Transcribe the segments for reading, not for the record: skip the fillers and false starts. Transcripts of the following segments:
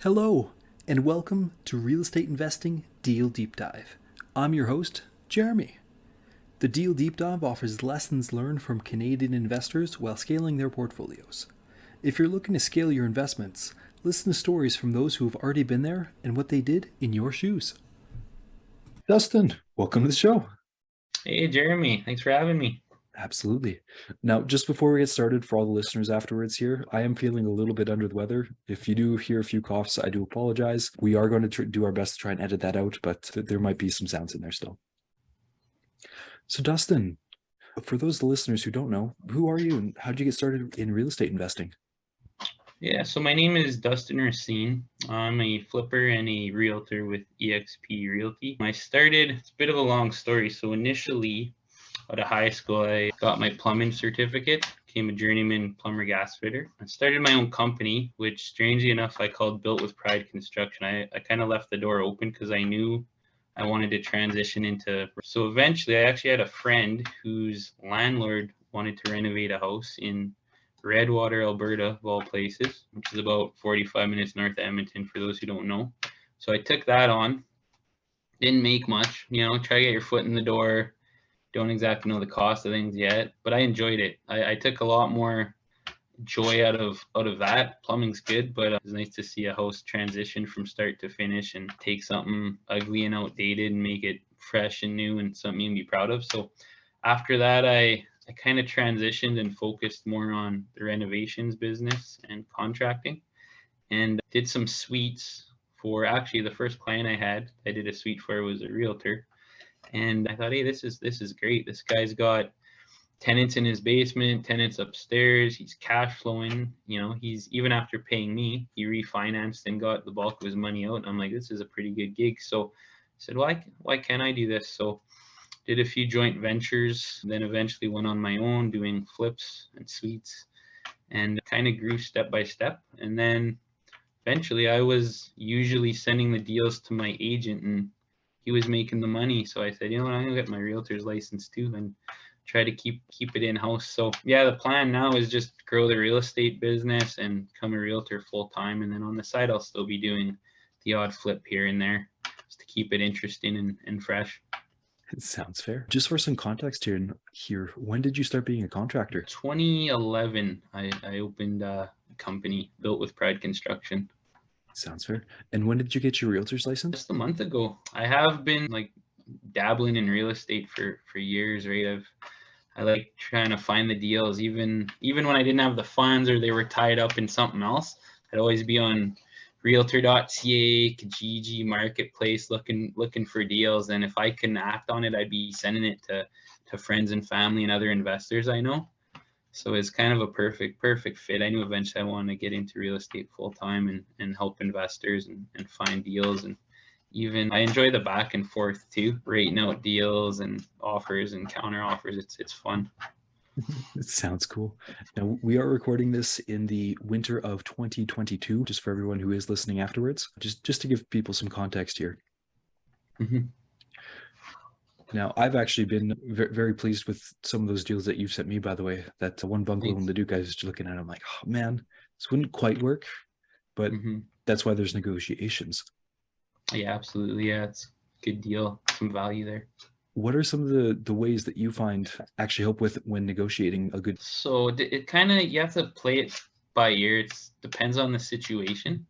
Hello, and welcome to Real Estate Investing Deal Deep Dive. I'm your host, Jeremy. The Deal Deep Dive offers lessons learned from Canadian investors while scaling their portfolios. If you're looking to scale your investments, listen to stories from those who have already been there and what they did in your shoes. Dustin, welcome to the show. Hey, Jeremy, thanks for having me. Absolutely. Now, just before we get started, for all the listeners afterwards here, I am feeling a little bit under the weather. If you do hear a few coughs, I do apologize. We are going to do our best to try and edit that out, but there might be some sounds in there still. So, Dustin, for those listeners who don't know, who are you and how did you get started in real estate investing? Yeah, so my name is Dustin Racine. I'm a flipper and a realtor with eXp Realty. I started, it's a bit of a long story. So initially, out of high school, I got my plumbing certificate, became a journeyman plumber gas fitter. I started my own company, which strangely enough, I called Built with Pride Construction. I kind of left the door open because I knew I wanted to transition into. So eventually, I actually had a friend whose landlord wanted to renovate a house in Redwater, Alberta, of all places, which is about 45 minutes north of Edmonton, for those who don't know. So I took that on. Didn't make much, try to get your foot in the door. Don't exactly know the cost of things yet, but I enjoyed it. I took a lot more joy out of that. Plumbing's good, but it's nice to see a house transition from start to finish and take something ugly and outdated and make it fresh and new and something you can be proud of. So after that, I kind of transitioned and focused more on the renovations business and contracting, and did some suites for actually the first client I did a suite for was a realtor. And I thought, hey, this is great. This guy's got tenants in his basement, tenants upstairs. He's cash flowing. He's even after paying me, he refinanced and got the bulk of his money out. And I'm like, this is a pretty good gig. So I said, why can't I do this? So did a few joint ventures, then eventually went on my own doing flips and suites, and kind of grew step by step. And then eventually I was usually sending the deals to my agent, and he was making the money. So I said, you know what, I'm gonna get my realtor's license too and try to keep it in house. So yeah, the plan now is just grow the real estate business and become a realtor full time, and then on the side I'll still be doing the odd flip here and there just to keep it interesting and fresh. It sounds fair. Just for some context here, when did you start being a contractor? 2011, I opened a company, Built with Pride Construction. Sounds fair. And when did you get your realtor's license? Just a month ago. I have been like dabbling in real estate for years, right? I like trying to find the deals, even when I didn't have the funds or they were tied up in something else. I'd always be on realtor.ca, Kijiji, Marketplace looking for deals. And if I couldn't act on it, I'd be sending it to friends and family and other investors I know. So it's kind of a perfect fit. I knew eventually I wanted to get into real estate full time and help investors and find deals. And even I enjoy the back and forth too, rating out deals and offers and counter offers. It's fun. It sounds cool. Now, we are recording this in the winter of 2022, just for everyone who is listening afterwards, just to give people some context here. Mm-hmm. Now, I've actually been very pleased with some of those deals that you've sent me, by the way. That one bungalow in Thanks. Leduc I was just looking at, I'm like, oh man, this wouldn't quite work, but Mm-hmm. that's why there's negotiations. Yeah, absolutely. Yeah, it's a good deal. Some value there. What are some of the ways that you find actually help with when negotiating a good? So it kind of, you have to play it by ear. It depends on the situation.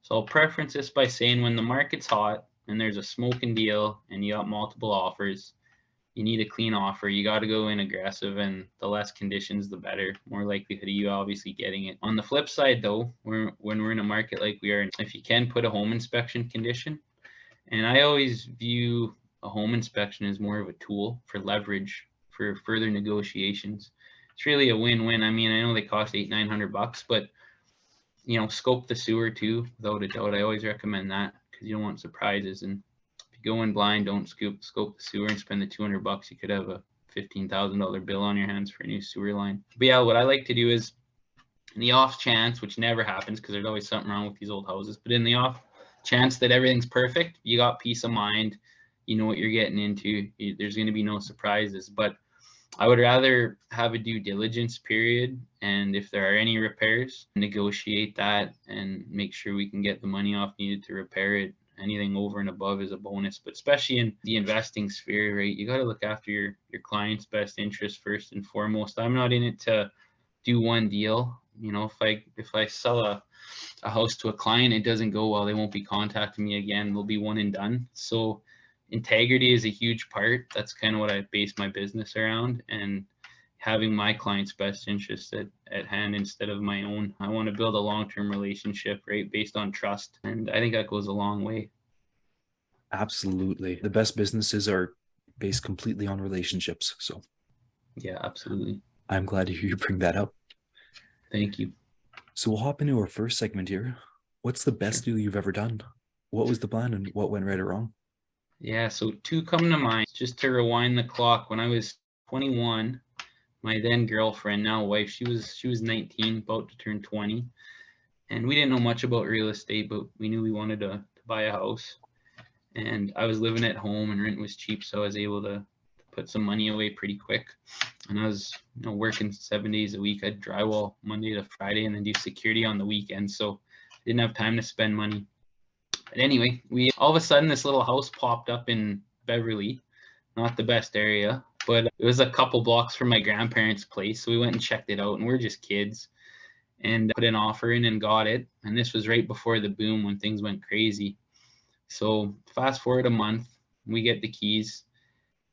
So I'll preference this by saying when the market's hot and there's a smoking deal and you got multiple offers, you need a clean offer. You got to go in aggressive, and the less conditions, the better. More likelihood of you obviously getting it. On the flip side, though, when we're in a market like we are, if you can put a home inspection condition, and I always view a home inspection as more of a tool for leverage for further negotiations. It's really a win-win. I mean, I know they cost $800-900, but scope the sewer too, without a doubt. I always recommend that because you don't want surprises. And if you go in blind, don't scope the sewer and spend the $200. You could have a $15,000 bill on your hands for a new sewer line. But yeah, what I like to do is, in the off chance, which never happens because there's always something wrong with these old houses, but in the off chance that everything's perfect, you got peace of mind. You know what you're getting into. There's going to be no surprises. But I would rather have a due diligence period, and if there are any repairs, negotiate that and make sure we can get the money off needed to repair it. Anything over and above is a bonus, but especially in the investing sphere, right? You got to look after your client's best interest first and foremost. I'm not in it to do one deal. You know, if I sell a house to a client, it doesn't go well, they won't be contacting me again. They'll be one and done. So integrity is a huge part. That's kind of what I base my business around, and having my client's best interest at hand instead of my own. I want to build a long-term relationship, right, based on trust. And I think that goes a long way. Absolutely. The best businesses are based completely on relationships. So yeah, absolutely. I'm glad to hear you bring that up. Thank you. So we'll hop into our first segment here. What's the best deal you've ever done? What was the plan and what went right or wrong? Yeah, so two come to mind. Just to rewind the clock, when I was 21, my then girlfriend, now wife, she was 19, about to turn 20, and we didn't know much about real estate, but we knew we wanted to buy a house. And I was living at home, and rent was cheap, so I was able to put some money away pretty quick. And I was, working 7 days a week. I'd drywall Monday to Friday, and then do security on the weekend. So I didn't have time to spend money. But anyway, we all of a sudden this little house popped up in Beverly, not the best area, but it was a couple blocks from my grandparents' place. So we went and checked it out, and we're just kids, and put an offer in and got it. And this was right before the boom when things went crazy. So fast forward a month, we get the keys.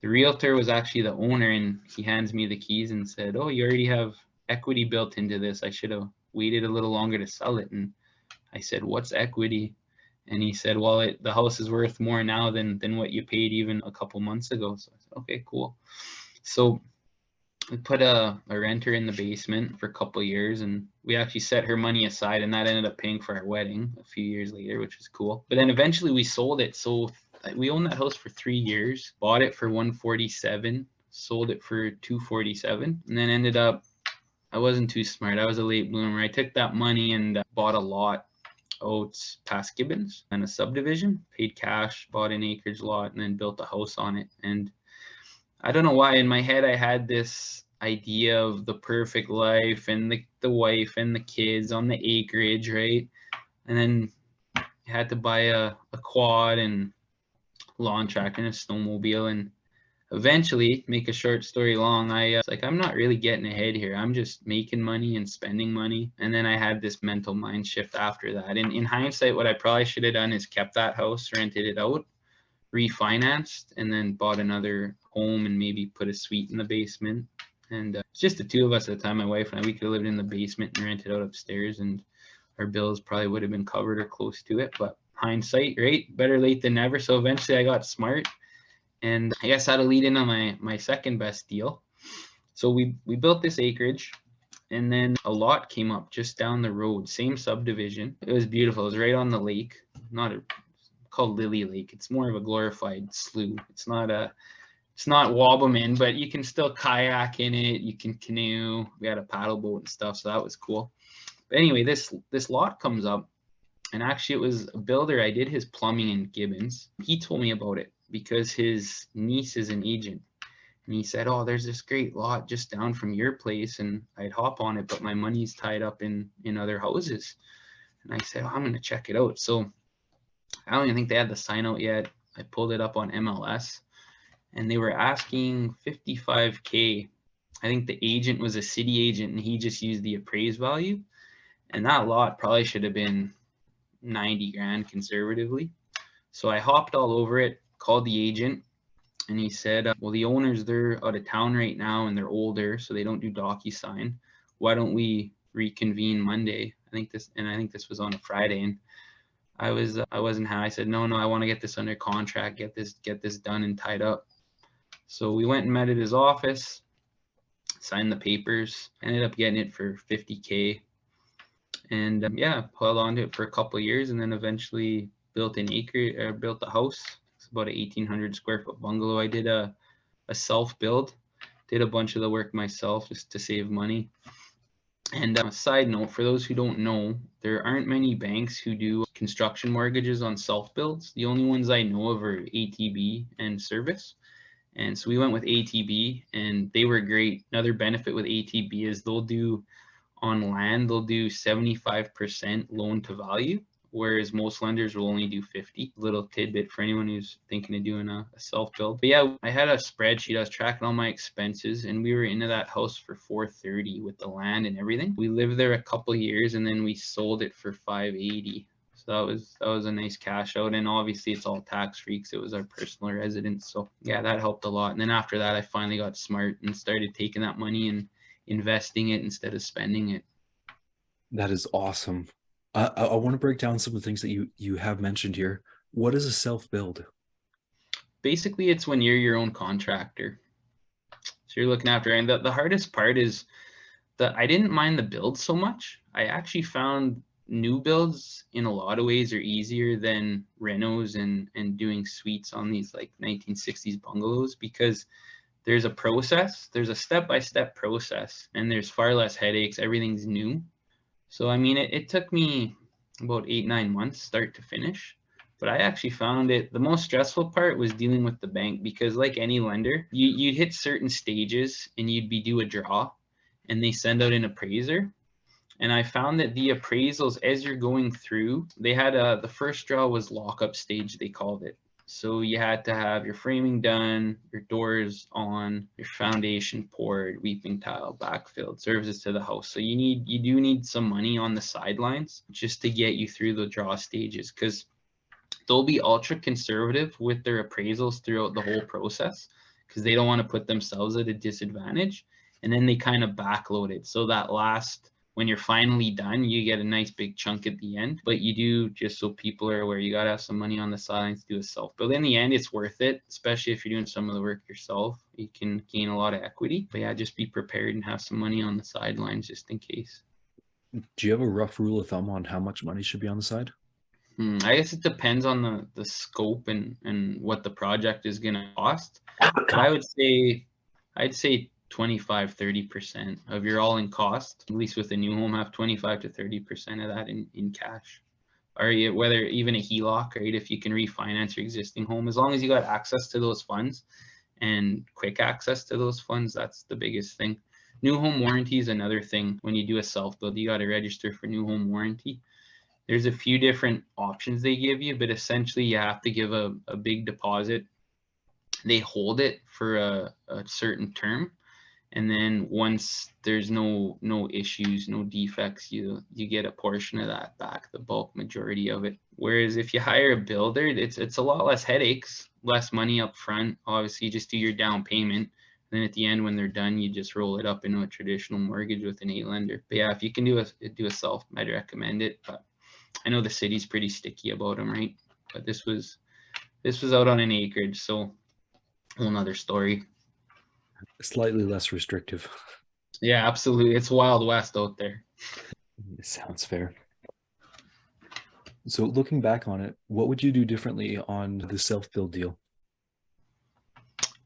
The realtor was actually the owner, and he hands me the keys and said, "Oh, you already have equity built into this. I should have waited a little longer to sell it." And I said, "What's equity?" And he said, "Well, the house is worth more now than what you paid even a couple months ago." So I said, "Okay, cool." So we put a renter in the basement for a couple of years, and we actually set her money aside, and that ended up paying for our wedding a few years later, which was cool. But then eventually we sold it. So we owned that house for 3 years, bought it for 147, sold it for 247, and then ended up, I wasn't too smart. I was a late bloomer. I took that money and bought a lot out past Gibbons and a subdivision, paid cash, bought an acreage lot, and then built a house on it. And I don't know why in my head I had this idea of the perfect life and the wife and the kids on the acreage, right? And then I had to buy a quad and lawn tractor and a snowmobile, and eventually, make a short story long, I was like, I'm not really getting ahead here. I'm just making money and spending money. And then I had this mental mind shift after that. And in hindsight, what I probably should have done is kept that house, rented it out, refinanced, and then bought another home and maybe put a suite in the basement. And it's just the two of us at the time, my wife and I. We could have lived in the basement and rented out upstairs, and our bills probably would have been covered or close to it. But hindsight, right? Better late than never. So eventually I got smart. And I guess that'll lead into my second best deal. So we built this acreage, and then a lot came up just down the road, same subdivision. It was beautiful. It was right on the lake, called Lily Lake. It's more of a glorified slough. It's not Wabamun, but you can still kayak in it. You can canoe. We had a paddle boat and stuff, so that was cool. But anyway, this lot comes up, and actually it was a builder. I did his plumbing in Gibbons. He told me about it because his niece is an agent, and he said, "Oh, there's this great lot just down from your place," and I'd hop on it, but my money's tied up in other houses. And I said, "Oh, I'm gonna check it out." So I don't even think they had the sign out yet. I pulled it up on MLS, and they were asking 55K. I think the agent was a city agent, and he just used the appraised value, and that lot probably should have been 90 grand conservatively. So I hopped all over it, called the agent, and he said, "Well, the owners, they're out of town right now, and they're older, so they don't do DocuSign. Why don't we reconvene Monday?" I think this was on a Friday, and I wasn't happy. I said, "No, I want to get this under contract, get this done and tied up." So we went and met at his office, signed the papers, ended up getting it for 50K, and held on to it for a couple of years, and then eventually built the house. It's about an 1,800 square foot bungalow. I did a self build, did a bunch of the work myself just to save money. And a side note, for those who don't know, there aren't many banks who do construction mortgages on self builds. The only ones I know of are ATB and Service. And so we went with ATB, and they were great. Another benefit with ATB is they'll do 75% loan to value, whereas most lenders will only do 50. Little tidbit for anyone who's thinking of doing a self-build. But yeah, I had a spreadsheet. I was tracking all my expenses, and we were into that house for 430 with the land and everything. We lived there a couple of years, and then we sold it for 580. So that was a nice cash out, and obviously it's all tax free because it was our personal residence. So yeah, that helped a lot. And then after that, I finally got smart and started taking that money and investing it instead of spending it. That is awesome. I want to break down some of the things that you have mentioned here. What is a self-build? Basically, it's when you're your own contractor. So you're looking after, and the hardest part is that I didn't mind the build so much. I actually found new builds in a lot of ways are easier than renos and doing suites on these like 1960s bungalows, because there's a process, there's a step-by-step process, and there's far less headaches. Everything's new. So I mean, it took me about 8-9 months start to finish, but I actually found it, the most stressful part was dealing with the bank, because like any lender, you'd hit certain stages and you'd be due a draw, and they send out an appraiser. And I found that the appraisals, as you're going through, they had the first draw was lockup stage, they called it. So you had to have your framing done, your doors on, your foundation poured, weeping tile, backfilled, services to the house. So you do need some money on the sidelines just to get you through the draw stages, because they'll be ultra conservative with their appraisals throughout the whole process, because they don't want to put themselves at a disadvantage. And then they kind of backload it. So that last, when you're finally done, you get a nice big chunk at the end. But you do, just so people are aware, you got to have some money on the sidelines to do a self-build. In the end, it's worth it, especially if you're doing some of the work yourself. You can gain a lot of equity. But yeah, just be prepared and have some money on the sidelines just in case. Do you have a rough rule of thumb on how much money should be on the side? I guess it depends on the scope and what the project is going to cost. But I'd say 25-30% of your all-in cost, at least with a new home, have 25 to 30% of that in cash. Or whether even a HELOC, right? If you can refinance your existing home, as long as you got access to those funds and quick access to those funds, that's the biggest thing. New home warranty is another thing. When you do a self-build, you got to register for new home warranty. There's a few different options they give you, but essentially you have to give a big deposit. They hold it for a certain term, and then once there's no issues, no defects, you get a portion of that back, the bulk majority of it. Whereas if you hire a builder, it's a lot less headaches, less money up front. Obviously, you just do your down payment. Then at the end, when they're done, you just roll it up into a traditional mortgage with an 8-lender. But yeah, if you can do a self, I'd recommend it. But I know the city's pretty sticky about them, right? But this was out on an acreage, so whole nother story. Slightly less restrictive. Yeah, absolutely. It's Wild West out there. It sounds fair. So looking back on it, what would you do differently on the self-build deal?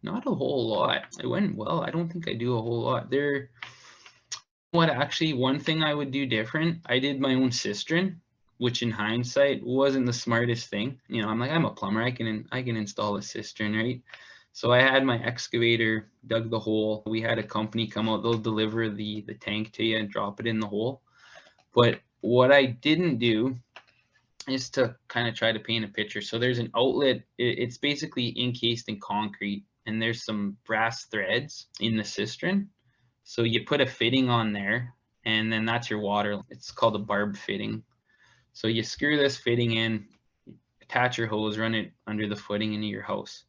Not a whole lot. It went well. I don't think I do a whole lot. Actually, one thing I would do different, I did my own cistern, which in hindsight wasn't the smartest thing. You know, I'm a plumber. I can install a cistern, right? So I had my excavator, dug the hole. We had a company come out. They'll deliver the tank to you and drop it in the hole. But what I didn't do is to kind of try to paint a picture. So there's an outlet. It's basically encased in concrete, and there's some brass threads in the cistern. So you put a fitting on there, and then that's your water. It's called a barb fitting. So you screw this fitting in, attach your hose, run it under the footing into your house.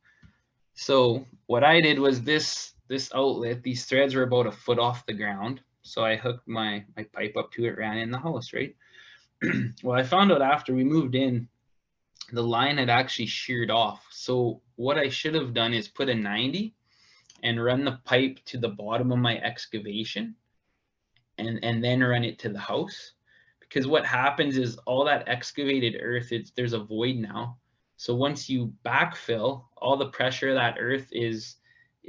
So what I did was this outlet, these threads were about a foot off the ground. So I hooked my pipe up to it, ran in the house, right? Well, I found out after we moved in, the line had actually sheared off. So what I should have done is put a 90 and run the pipe to the bottom of my excavation and then run it to the house. Because what happens is all that excavated earth, there's a void now. So once you backfill, all the pressure of that earth is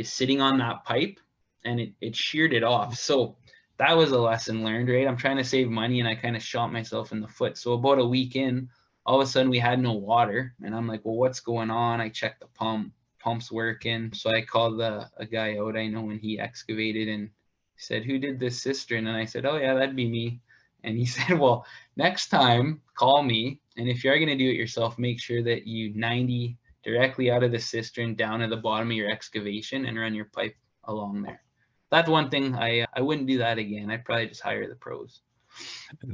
sitting on that pipe, and it sheared it off. So that was a lesson learned, right? I'm trying to save money, and I kind of shot myself in the foot. So about a week in, all of a sudden we had no water, and I'm like, well, what's going on? I checked the pump, pump's working. So I called a guy out I know, and he excavated and said, "Who did this cistern?" And I said, "Oh yeah, that'd be me." And he said, "Well, next time call me, and if you're going to do it yourself, make sure that you 90 directly out of the cistern down to the bottom of your excavation and run your pipe along there." That's one thing I wouldn't do that again. I'd probably just hire the pros.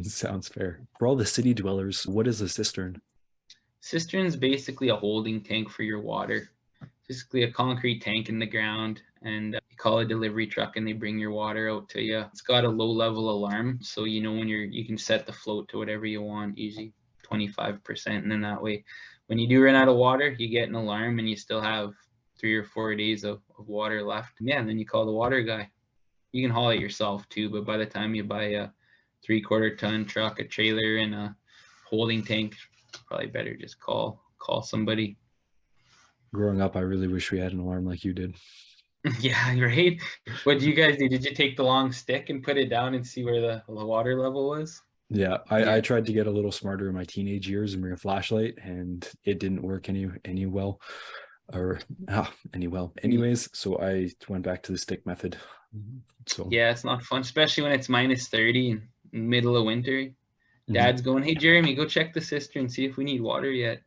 Sounds fair. For all the city dwellers, what is a cistern? Cistern's basically a holding tank for your water. Basically a concrete tank in the ground, and you call a delivery truck and they bring your water out to you. It's got a low level alarm, so you know when you can set the float to whatever you want, usually 25%, and then that way when you do run out of water, you get an alarm and you still have 3 or 4 days of water left. Yeah, and then you call the water guy. You can haul it yourself too, but by the time you buy a 3/4 ton truck, a trailer, and a holding tank, probably better just call somebody. Growing up, I really wish we had an alarm like you did. Yeah, right. What did you guys do? Did you take the long stick and put it down and see where the water level was? Yeah, Yeah. I tried to get a little smarter in my teenage years and bring a flashlight, and it didn't work any well, or any well. Anyways, so I went back to the stick method. So Yeah, it's not fun, especially when it's -30 in the middle of winter. mhm. Dad's going, "Hey Jeremy, go check the cistern, see if we need water yet."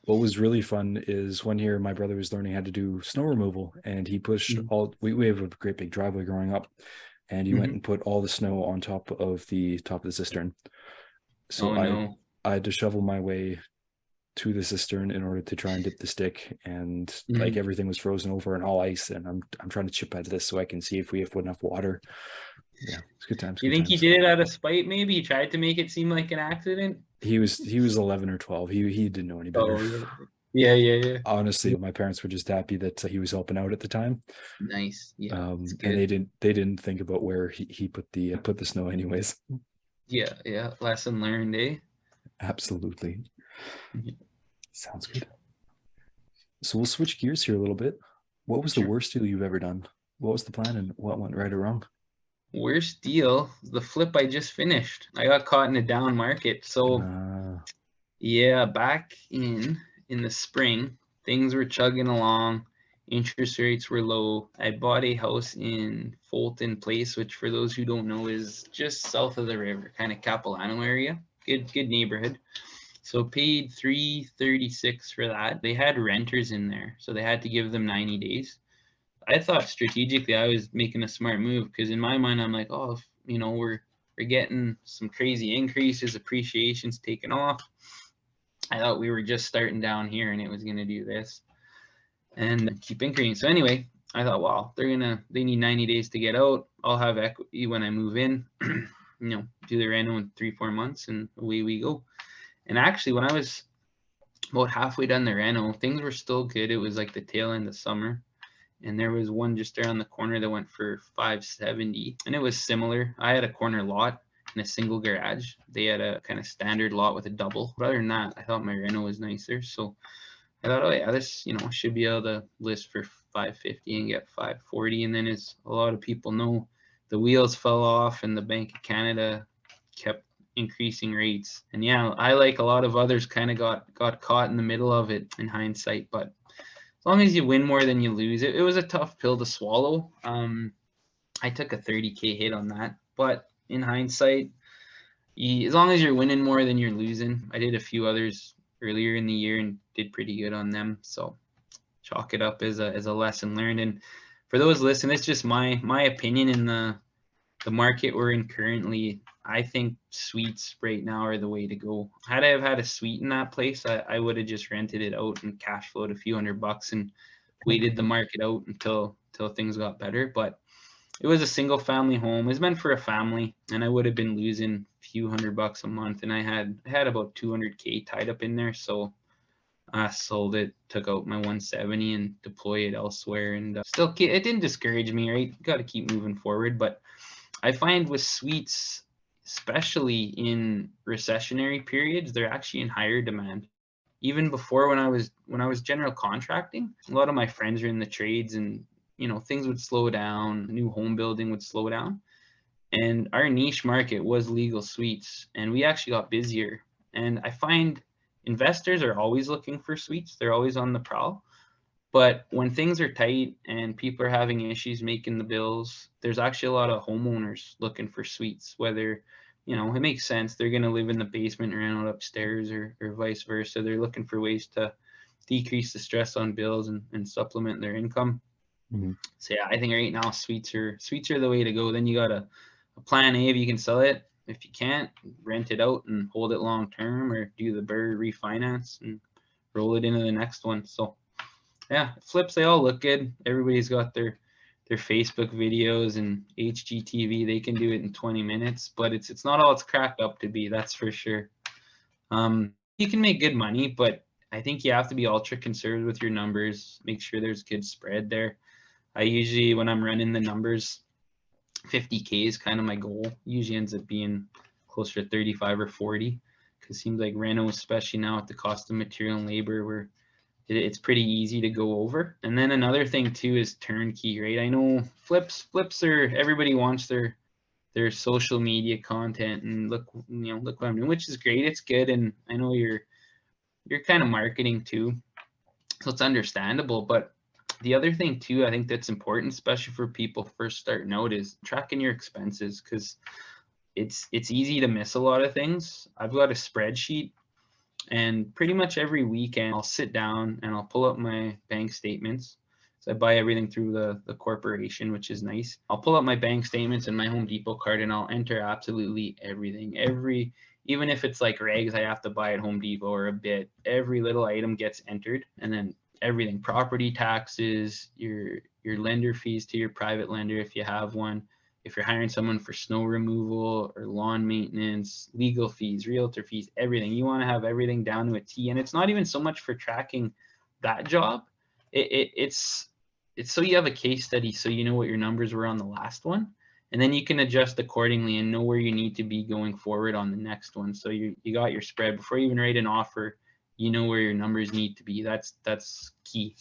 What was really fun is one year my brother was learning how to do snow removal, and he pushed Mhm. all. We have a great big driveway growing up, and he went Mhm. and put all the snow on top of the cistern. So Oh no. I had to shovel my way to the cistern in order to try and dip the stick, and like Mhm. everything was frozen over and all ice, and I'm trying to chip out of this so I can see if we have enough water. Yeah, it's good times, You good think he times. did it out of spite? Maybe he tried to make it seem like an accident. He was 11 or 12. He didn't know any better. Oh yeah, yeah, yeah, yeah. Honestly, my parents were just happy that he was helping out at the time. Nice. Yeah, it's And good. they didn't think about where he put the snow anyways. Yeah, yeah. Lesson learned, eh? Absolutely. Mhm. Sounds good. So we'll switch gears here a little bit. What was the Sure. worst deal you've ever done? What was the plan and what went right or wrong? Worst deal, the flip I just finished. I got caught in a down market. So Uh, yeah, back in the spring, things were chugging along. Interest rates were low. I bought a house in Fulton Place, which for those who don't know is just south of the river, kind of Capilano area. Good neighborhood. So paid 336 for that. They had renters in there, so they had to give them 90 days. I thought strategically I was making a smart move because in my mind I'm like, oh, if, we're getting some crazy increases, appreciation's taken off. I thought we were just starting down here and it was gonna do this and keep increasing. So anyway, I thought, wow, they need 90 days to get out. I'll have equity when I move in. Do the reno in 3-4 months and away we go. And actually, when I was about halfway done the reno, things were still good. It was like the tail end of summer, and there was one just around the corner that went for 570, and it was similar. I had a corner lot and a single garage. They had a kind of standard lot with a double. But other than that, I thought my reno was nicer. So I thought, oh yeah, this should be able to list for 550 and get 540. And then, as a lot of people know, the wheels fell off and the Bank of Canada kept increasing rates. And yeah, I, like a lot of others, kind of got caught in the middle of it in hindsight. But as long as you win more than you lose, it was a tough pill to swallow. I took a 30K hit on that, but in hindsight, as long as you're winning more than you're losing. I did a few others earlier in the year and did pretty good on them, so chalk it up as a lesson learned. And for those listening, it's just my opinion in the market we're in currently. I think suites right now are the way to go. Had I have had a suite in that place, I would have just rented it out and cash flowed a few $100 and waited the market out until things got better. But it was a single family home. It was meant for a family, and I would have been losing a few $100 a month. And I had about 200K tied up in there, so I sold it, took out my 170, and deploy it elsewhere. And still, it didn't discourage me. Right, got to keep moving forward. But I find with suites, especially in recessionary periods, they're actually in higher demand. Even before, when I was general contracting, a lot of my friends are in the trades, and things would slow down, new home building would slow down, and our niche market was legal suites, and we actually got busier. And I find investors are always looking for suites; they're always on the prowl. But when things are tight and people are having issues making the bills, there's actually a lot of homeowners looking for suites, whether, it makes sense. They're going to live in the basement and rent out upstairs or vice versa. They're looking for ways to decrease the stress on bills and supplement their income. Mm-hmm. So yeah, I think right now suites are the way to go. Then you got a plan A if you can sell it. If you can't, rent it out and hold it long term, or do the BRRRR refinance and roll it into the next one. So yeah, flips, they all look good. Everybody's got their Facebook videos and HGTV. They can do it in 20 minutes, but it's not all it's cracked up to be, that's for sure. You can make good money, but I think you have to be ultra conservative with your numbers. Make sure there's good spread there. I usually, when I'm running the numbers, 50K is kind of my goal. Usually ends up being closer to 35 or 40, because it seems like reno, especially now at the cost of material and labor, where it's pretty easy to go over. And then another thing too is turnkey, right? I know flips are, everybody wants their social media content and look what I'm doing, which is great. It's good. And I know you're kind of marketing too, so it's understandable. But the other thing too, I think that's important, especially for people first starting out, is tracking your expenses, because it's easy to miss a lot of things. I've got a spreadsheet, and pretty much every weekend I'll sit down and I'll pull up my bank statements. So I buy everything through the corporation, which is nice. I'll pull up my bank statements and my Home Depot card, and I'll enter absolutely everything. Even if it's like rags I have to buy at Home Depot or a bit, every little item gets entered. And then everything, property taxes, your lender fees to your private lender if you have one, if you're hiring someone for snow removal or lawn maintenance, legal fees, realtor fees, everything. You want to have everything down to a T. And it's not even so much for tracking that job. It's so you have a case study, so you know what your numbers were on the last one, and then you can adjust accordingly and know where you need to be going forward on the next one. So you got your spread before you even write an offer. You know where your numbers need to be. That's key.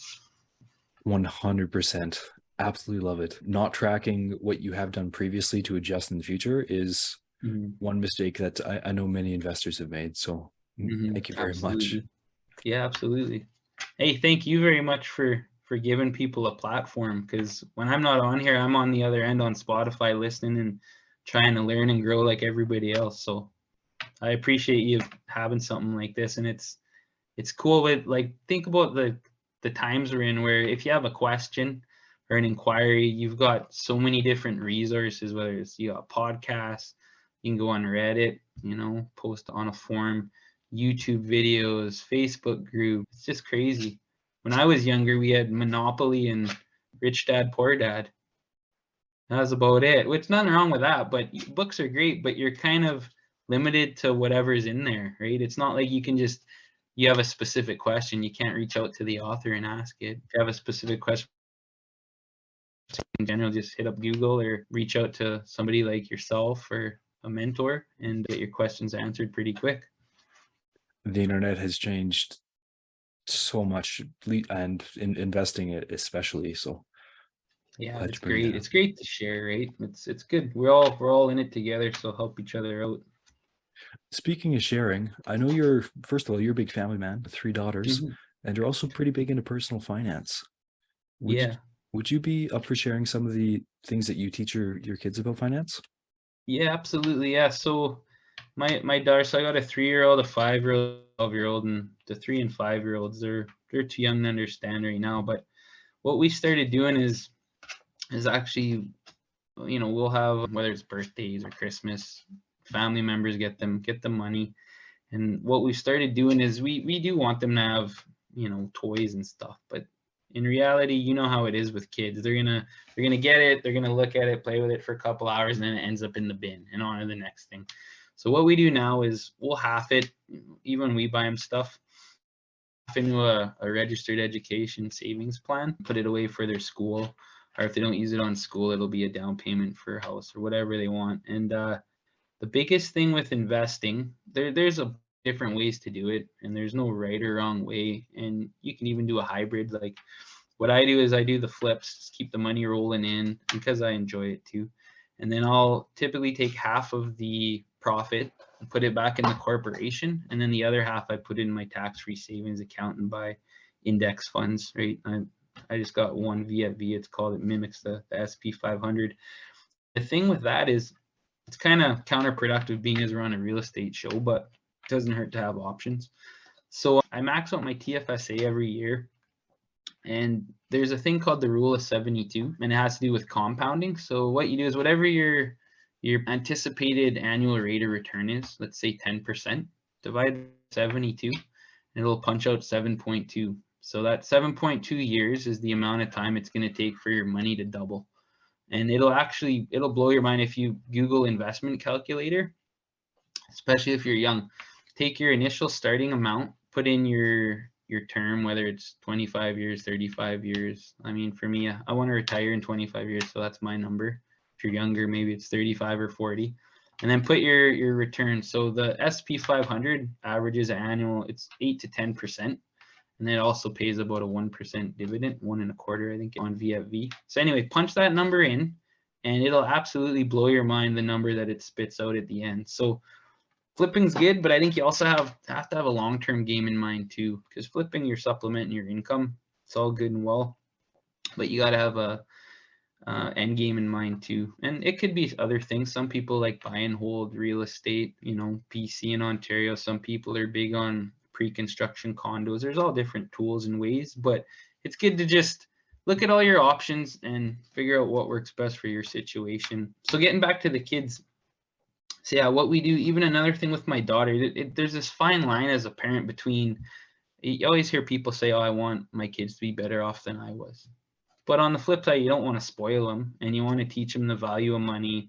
100%. Absolutely love it. Not tracking what you have done previously to adjust in the future is one mistake that I know many investors have made. So thank you very much. Yeah, absolutely. Hey, thank you very much for giving people a platform, because when I'm not on here, I'm on the other end on Spotify listening and trying to learn and grow like everybody else. So I appreciate you having something like this. And it's cool with, like, think about the times we're in, where if you have a question or an inquiry, you've got so many different resources, whether it's you got podcasts, you can go on Reddit, post on a forum, YouTube videos, Facebook group. It's just crazy. When I was younger, we had Monopoly and Rich Dad, Poor Dad. That was about it, which nothing wrong with that, but books are great, but you're kind of limited to whatever's in there, right? It's not like you can just, you have a specific question, you can't reach out to the author and ask it. If you have a specific question, in general, just hit up Google or reach out to somebody like yourself or a mentor and get your questions answered pretty quick. The internet has changed so much, and in investing it especially. So yeah, it's great. It's great to share, right? It's good. We're all in it together, so help each other out. Speaking of sharing, I know you're, first of all, you're a big family man with 3 daughters, and you're also pretty big into personal finance. Would you be up for sharing some of the things that you teach your kids about finance? Yeah, absolutely. Yeah. So my daughter, so I got a 3-year-old, a 5-year-old, 12-year-old, and the 3 and 5-year-olds, they're too young to understand right now. But what we started doing is actually, we'll have, whether it's birthdays or Christmas, family members get them money. And what we started doing is we do want them to have, toys and stuff, but in reality, you know how it is with kids. They're gonna get it, they're gonna look at it, play with it for a couple hours, and then it ends up in the bin and on to the next thing. So what we do now is we'll half it, even we buy them stuff, half into a registered education savings plan, put it away for their school, or if they don't use it on school, it'll be a down payment for a house or whatever they want. And the biggest thing with investing, there's a different ways to do it, and there's no right or wrong way, and you can even do a hybrid. Like what I do is I do the flips, just keep the money rolling in because I enjoy it too, and then I'll typically take half of the profit and put it back in the corporation, and then the other half I put in my tax-free savings account and buy index funds, right? I just got one VFV. It's called, it mimics the SP 500. The thing with that is it's kind of counterproductive being as we're on a real estate show, but it doesn't hurt to have options. So I max out my TFSA every year. And there's a thing called the rule of 72, and it has to do with compounding. So what you do is whatever your anticipated annual rate of return is, let's say 10%, divide 72, and it'll punch out 7.2. So that 7.2 years is the amount of time it's going to take for your money to double. And it'll blow your mind if you Google investment calculator, especially if you're young. Take your initial starting amount, put in your term, whether it's 25 years, 35 years. I mean, for me, I want to retire in 25 years, so that's my number. If you're younger, maybe it's 35 or 40. And then put your return. So the SP 500 averages annual, it's 8 to 10%. And then it also pays about a 1% dividend, 1.25%, I think, on VFV. So anyway, punch that number in, and it'll absolutely blow your mind, the number that it spits out at the end. So flipping's good, but I think you also have to have a long-term game in mind too, because flipping, you're supplementing your income. It's all good and well, but you got to have a end game in mind too. And it could be other things. Some people like buy and hold real estate, BC and Ontario. Some people are big on pre-construction condos. There's all different tools and ways, but it's good to just look at all your options and figure out what works best for your situation. So getting back to the kids. So yeah, what we do, even another thing with my daughter, there's this fine line as a parent between, you always hear people say, oh, I want my kids to be better off than I was. But on the flip side, you don't want to spoil them, and you want to teach them the value of money.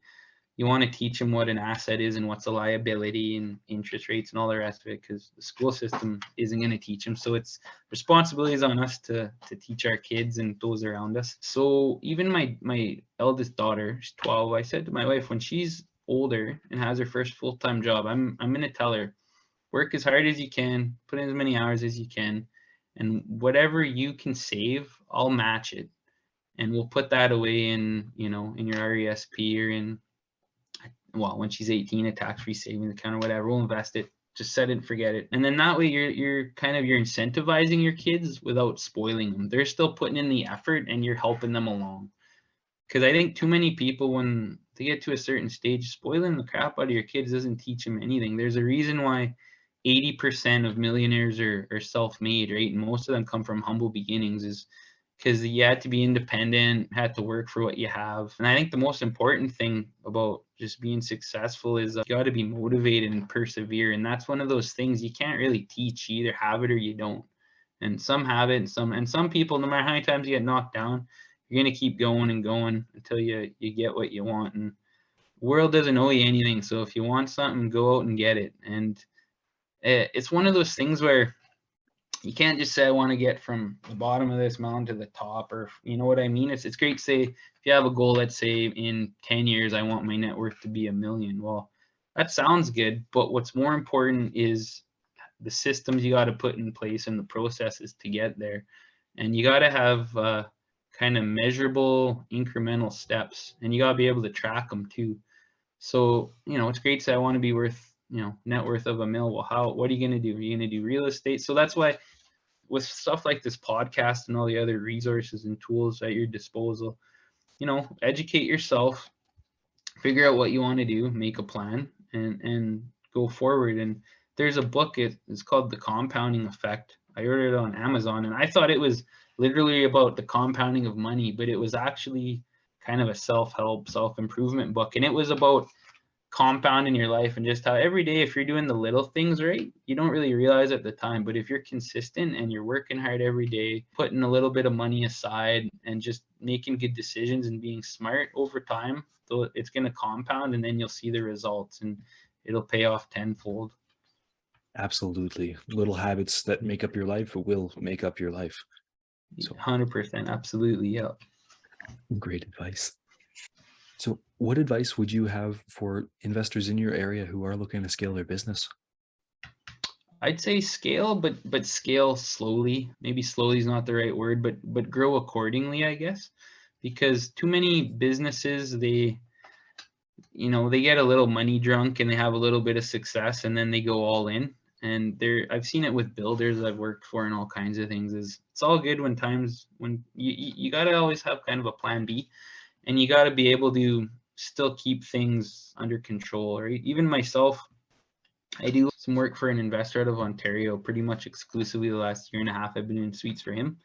You want to teach them what an asset is and what's a liability and interest rates and all the rest of it, because the school system isn't going to teach them. So it's responsibilities on us to teach our kids and those around us. So even my eldest daughter, she's 12, I said to my wife, when she's older and has her first full-time job, I'm going to tell her, work as hard as you can, put in as many hours as you can, and whatever you can save, I'll match it. And we'll put that away in in your RESP, or in, well, when she's 18, a tax-free savings account or whatever. We'll invest it, just set it and forget it. And then that way you're incentivizing your kids without spoiling them. They're still putting in the effort and you're helping them along. Because I think too many people, when they get to a certain stage, spoiling the crap out of your kids doesn't teach them anything. There's a reason why 80% of millionaires are self-made, right? And most of them come from humble beginnings, is because you had to be independent, had to work for what you have. And I think the most important thing about just being successful is you got to be motivated and persevere. And that's one of those things you can't really teach. You either have it or you don't. And some have it, and some people, no matter how many times you get knocked down, you're going to keep going and going until you get what you want. And the world doesn't owe you anything. So if you want something, go out and get it. And it's one of those things where you can't just say, I want to get from the bottom of this mountain to the top, or you know what I mean? It's great to say, if you have a goal, let's say in 10 years, I want my net worth to be $1 million. Well, that sounds good, but what's more important is the systems you got to put in place and the processes to get there. And you got to have kind of measurable incremental steps, and you got to be able to track them too. So, it's great to say, I want to be worth, net worth of $1 million. Well, what are you going to do? Are you going to do real estate? So that's why with stuff like this podcast and all the other resources and tools at your disposal, educate yourself, figure out what you want to do, make a plan, and go forward. And there's a book, it's called The Compounding Effect. I ordered it on Amazon, and I thought it was literally about the compounding of money, but it was actually kind of a self-help, self-improvement book. And it was about compound in your life, and just how every day, if you're doing the little things right, you don't really realize at the time, but if you're consistent and you're working hard every day, putting a little bit of money aside and just making good decisions and being smart over time, so it's going to compound, and then you'll see the results and it'll pay off tenfold. Absolutely. Little habits that make up your life will make up your life. So 100%. Absolutely. Yeah. Great advice. So what advice would you have for investors in your area who are looking to scale their business? I'd say scale, but scale slowly. Maybe slowly is not the right word, but grow accordingly, I guess, because too many businesses, they get a little money drunk and they have a little bit of success and then they go all in. And I've seen it with builders I've worked for and all kinds of things. Is it's all good when times when you got to always have kind of a plan B, and you got to be able to still keep things under control, right? Even myself, I do some work for an investor out of Ontario, pretty much exclusively the last year and a half. I've been in suites for him,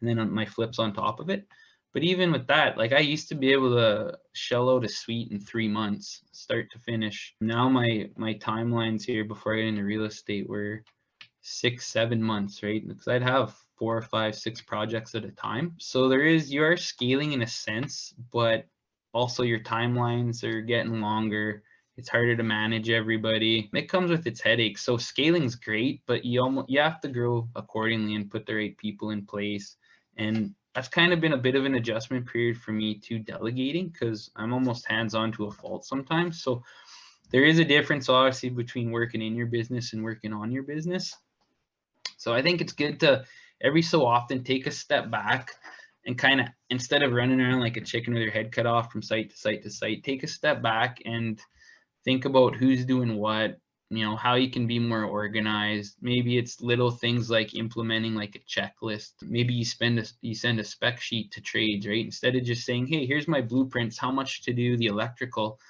and then on my flips on top of it. But even with that, like I used to be able to shell out a suite in 3 months, start to finish. Now my timelines here before I get into real estate were 6-7 months, right? Because I'd have 4 or 5, 6 projects at a time. So you are scaling in a sense, but also your timelines are getting longer. It's harder to manage everybody. It comes with its headaches. So scaling's great, but you have to grow accordingly and put the right people in place. And that's kind of been a bit of an adjustment period for me to delegating, because I'm almost hands-on to a fault sometimes. So there is a difference obviously between working in your business and working on your business. So I think it's good to every so often take a step back and kind of, instead of running around like a chicken with your head cut off from site to site to site, take a step back and think about who's doing what, how you can be more organized. Maybe it's little things like implementing like a checklist. Maybe you send a spec sheet to trades, right? Instead of just saying, hey, here's my blueprints, how much to do the electrical.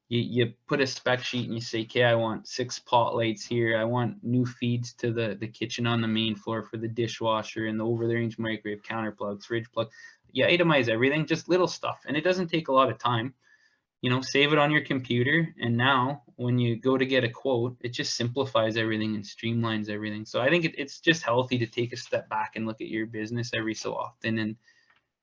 You put a spec sheet and you say, okay, I want 6 pot lights here. I want new feeds to the kitchen on the main floor for the dishwasher and the over-the-range microwave, counter plugs, fridge plug. You itemize everything, just little stuff. And it doesn't take a lot of time. Save it on your computer. And now when you go to get a quote, it just simplifies everything and streamlines everything. So I think it's just healthy to take a step back and look at your business every so often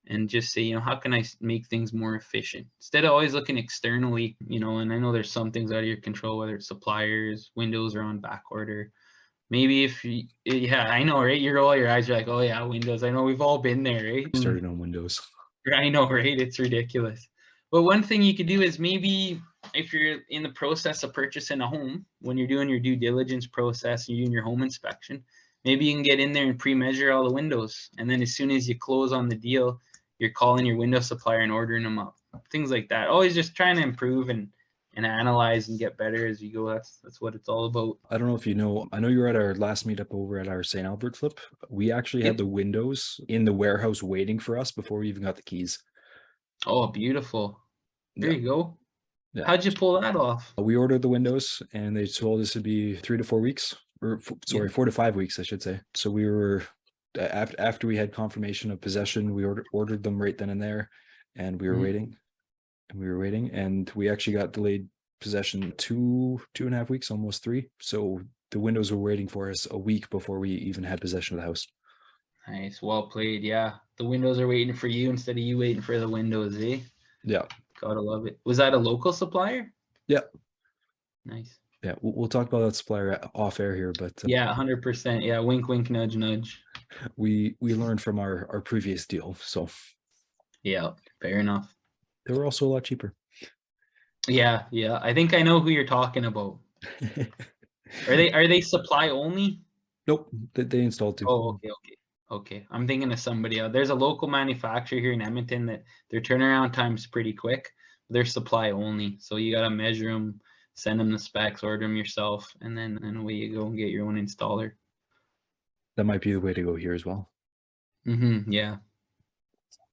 and just say, how can I make things more efficient instead of always looking externally, and I know there's some things out of your control, whether it's suppliers, windows are on back order. Maybe I know, right? You roll your eyes, you're like, oh yeah, windows. I know we've all been there, right? Started on Windows. I know, right? It's ridiculous. But one thing you could do is maybe if you're in the process of purchasing a home, when you're doing your due diligence process, you're doing your home inspection, maybe you can get in there and pre-measure all the windows. And then as soon as you close on the deal, you're calling your window supplier and ordering them up. Things like that. Always just trying to improve and analyze and get better as you go. That's what it's all about. I don't know if you know, I know you were at our last meetup over at our St. Albert flip. We actually had the windows in the warehouse waiting for us before we even got the keys. Oh, beautiful. There you go. Yeah. How'd you pull that off? We ordered the windows and they told us it'd be 3 to 4 weeks, or 4 to 5 weeks, I should say. So we were, after we had confirmation of possession, we ordered them right then and there, and we were waiting and we actually got delayed possession 2.5 weeks, almost 3. So the windows were waiting for us a week before we even had possession of the house. Nice, well played. Yeah, the windows are waiting for you instead of you waiting for the windows, eh? Yeah, gotta love it. Was that a local supplier? Yeah. Nice. Yeah, we'll talk about that supplier off air here, but yeah, 100%. Yeah, wink, wink, nudge, nudge. We learned from our previous deal, so yeah, fair enough. They were also a lot cheaper. Yeah, I think I know who you're talking about. Are they supply only? Nope, they installed too. Oh, okay. I'm thinking of somebody else. There's a local manufacturer here in Edmonton that their turnaround time's pretty quick. They're supply only, so you gotta measure them, send them the specs, order them yourself, and then away you go and get your own installer. That might be the way to go here as well. Yeah.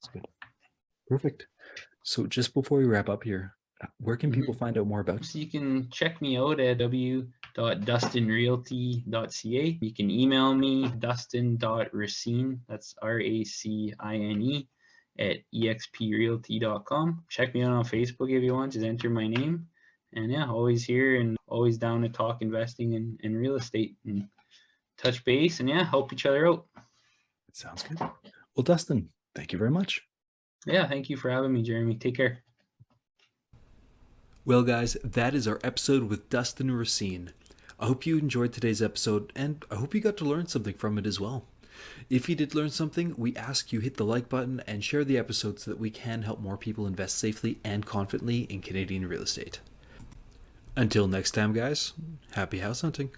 That's good. Perfect. So just before we wrap up here, where can people find out more about you? So you can check me out at www.dustinrealty.ca. You can email me, dustin.racine, that's RACINE, at exprealty.com. Check me out on Facebook if you want, just enter my name. And yeah, always here and always down to talk investing in real estate and touch base and yeah, help each other out. Sounds good. Well, Dustin, thank you very much. Yeah, thank you for having me, Jeremy. Take care. Well, guys, that is our episode with Dustin Racine. I hope you enjoyed today's episode, and I hope you got to learn something from it as well. If you did learn something, we ask you hit the like button and share the episode so that we can help more people invest safely and confidently in Canadian real estate. Until next time, guys, happy house hunting.